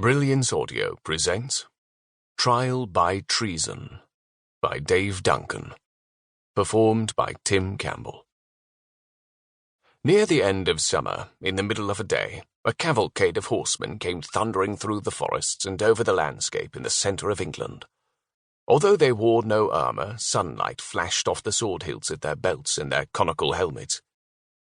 Brilliance Audio presents Trial by Treason by Dave Duncan, performed by Tim Campbell. Near the end of summer, in the middle of a day, a cavalcade of horsemen came thundering through the forests and over the landscape in the centre of England. Although they wore no armour, sunlight flashed off the sword hilts at their belts and their conical helmets.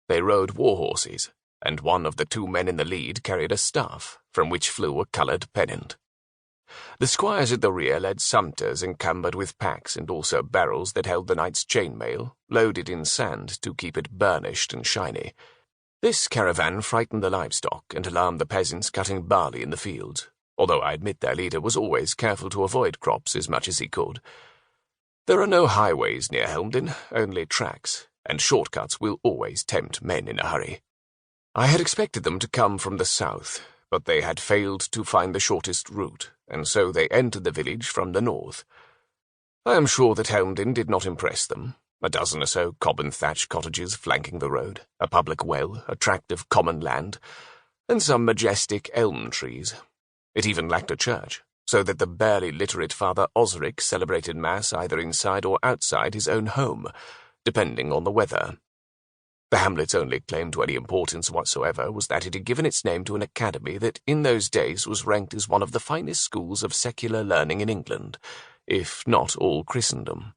They rode war horses, and one of the two men in the lead carried a staff, from which flew a coloured pennant. The squires at the rear led sumpters encumbered with packs and also barrels that held the knight's chainmail, loaded in sand to keep it burnished and shiny. This caravan frightened the livestock and alarmed the peasants cutting barley in the fields, although I admit their leader was always careful to avoid crops as much as he could. There are no highways near Helmden, only tracks, and shortcuts will always tempt men in a hurry. I had expected them to come from the south, but they had failed to find the shortest route, and so they entered the village from the north. I am sure that Helmden did not impress them. A dozen or so cob-and-thatch cottages flanking the road, a public well, a tract of common land, and some majestic elm trees. It even lacked a church, so that the barely literate Father Osric celebrated Mass either inside or outside his own home, depending on the weather. The hamlet's only claim to any importance whatsoever was that it had given its name to an academy that in those days was ranked as one of the finest schools of secular learning in England, if not all Christendom.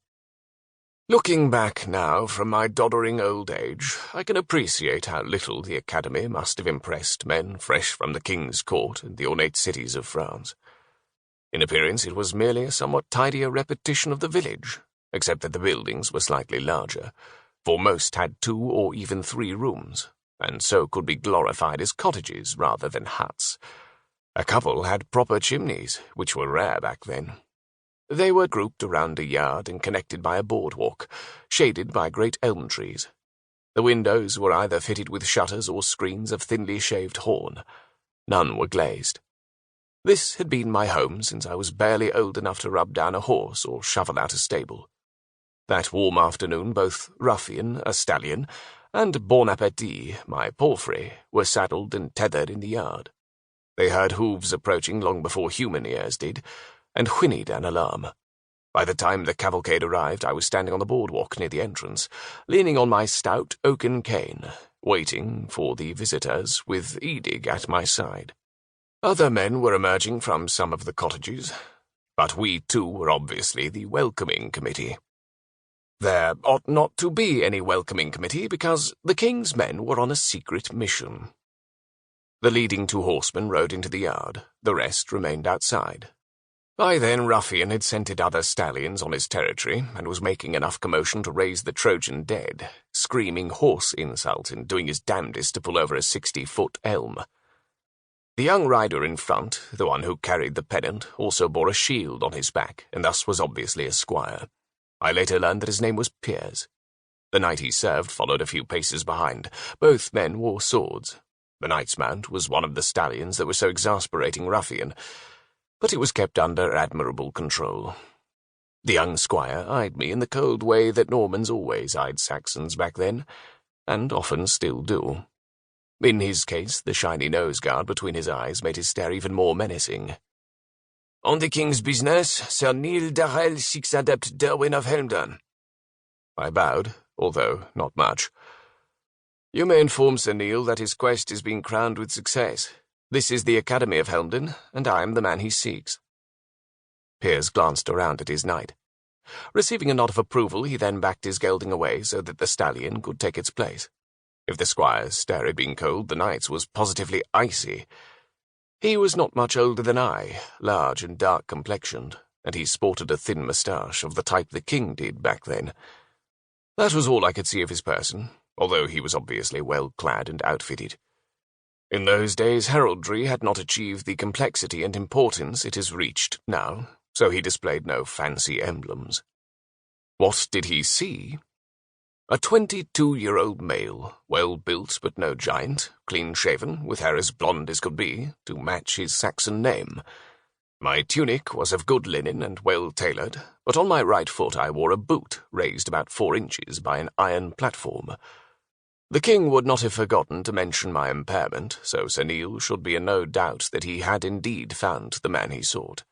Looking back now from my doddering old age, I can appreciate how little the academy must have impressed men fresh from the king's court and the ornate cities of France. In appearance it was merely a somewhat tidier repetition of the village, except that the buildings were slightly larger, for most had 2 or even 3 rooms, and so could be glorified as cottages rather than huts. A couple had proper chimneys, which were rare back then. They were grouped around a yard and connected by a boardwalk, shaded by great elm trees. The windows were either fitted with shutters or screens of thinly shaved horn. None were glazed. This had been my home since I was barely old enough to rub down a horse or shovel out a stable. That warm afternoon both Ruffian, a stallion, and Bon Appetit, my palfrey, were saddled and tethered in the yard. They heard hooves approaching long before human ears did, and whinnied an alarm. By the time the cavalcade arrived, I was standing on the boardwalk near the entrance, leaning on my stout oaken cane, waiting for the visitors, with Edig at my side. Other men were emerging from some of the cottages, but we too were obviously the welcoming committee. There ought not to be any welcoming committee because the king's men were on a secret mission. The leading 2 horsemen rode into the yard, the rest remained outside. By then Ruffian had scented other stallions on his territory and was making enough commotion to raise the Trojan dead, screaming horse insult and doing his damnedest to pull over a 60-foot elm. The young rider in front, the one who carried the pennant, also bore a shield on his back and thus was obviously a squire. I later learned that his name was Piers. The knight he served followed a few paces behind. Both men wore swords. The knight's mount was one of the stallions that were so exasperating Ruffian, but it was kept under admirable control. The young squire eyed me in the cold way that Normans always eyed Saxons back then, and often still do. In his case, the shiny nose guard between his eyes made his stare even more menacing. "On the king's business, Sir Neil Darrell seeks adept Durwin of Helmden." I bowed, although not much. "You may inform Sir Neil that his quest is being crowned with success. This is the Academy of Helmden, and I am the man he seeks." Piers glanced around at his knight. Receiving a nod of approval, he then backed his gelding away so that the stallion could take its place. If the squire's stare had been cold, the knight's was positively icy. He was not much older than I, large and dark-complexioned, and he sported a thin moustache of the type the king did back then. That was all I could see of his person, although he was obviously well-clad and outfitted. In those days, heraldry had not achieved the complexity and importance it has reached now, so he displayed no fancy emblems. What did he see? A 22-year-old male, well-built but no giant, clean-shaven, with hair as blonde as could be, to match his Saxon name. My tunic was of good linen and well-tailored, but on my right foot I wore a boot raised about 4 inches by an iron platform. The king would not have forgotten to mention my impairment, so Sir Neil should be in no doubt that he had indeed found the man he sought.